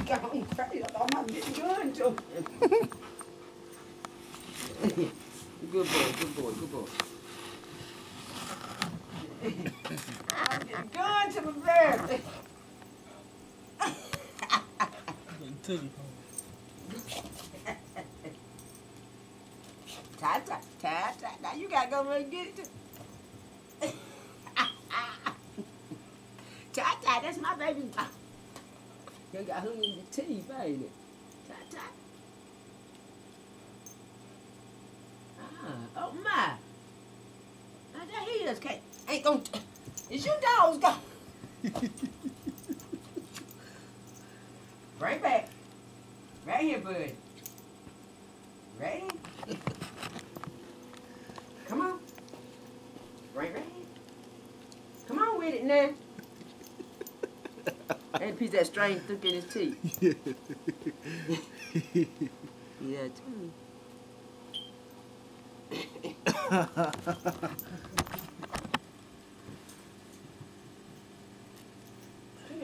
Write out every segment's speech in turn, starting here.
going crazy. I thought I was getting gun to him. Good boy, good boy, good boy. I'm getting gun to my baby. Ta-ta, ta-ta. Now you gotta go over and get it too. Ta-ta, that's my baby. You got hung in the teeth, ain't it? Ta-ta. Oh my. Now that he is ain't gonna. Is you dogs go? Right back. Right here, bud. Right here. Come on. Right here. Come on with it now. That piece of that string stuck in his teeth. Yeah, too.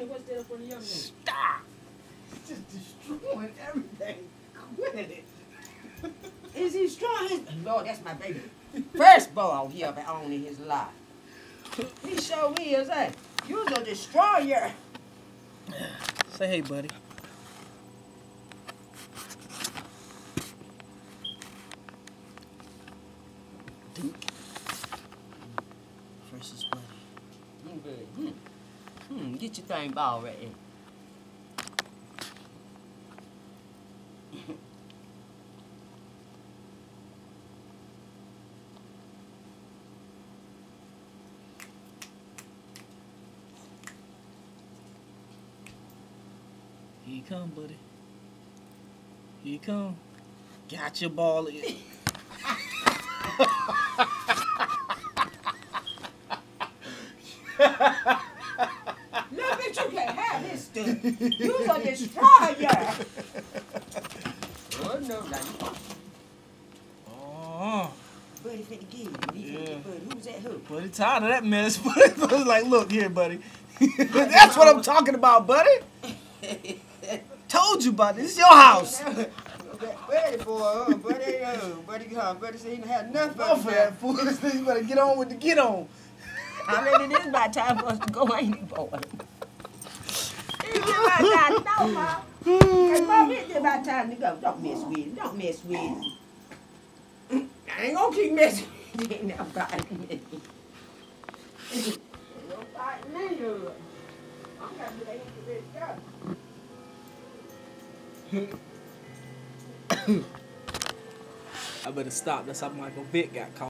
What's that up on the young man? Stop! He's just destroying everything. Quit it. Is he strong? Lord, that's my baby. First ball he ever owned in his life. He sure is, eh? You're a destroyer. Say hey, buddy. Duke. Versus buddy. Get your thing ball right there. Here you come, buddy. Here you come. Got your ball in. Look at you can't have this stuff. You're a destroyer. Oh no, Oh. Buddy finna get him. Buddy, who's that who? Buddy tired of that mess. Buddy's like, look here, buddy. That's what I'm talking about, buddy. Told you, buddy. This is your house. Buddy, boy, buddy said he didn't have nothing. Enough for that fool. You better get on with the get on. I mean, it is about time for us to go, ain't it, boy? It's about time to go, Mom. Hey, Mom, it's about time to go. Don't mess with it. Don't mess with it. I ain't gonna keep messing with it. Ain't fighting me. Ain't no fighting me. I'm gonna do that I better stop. That's how Michael Vick got caught.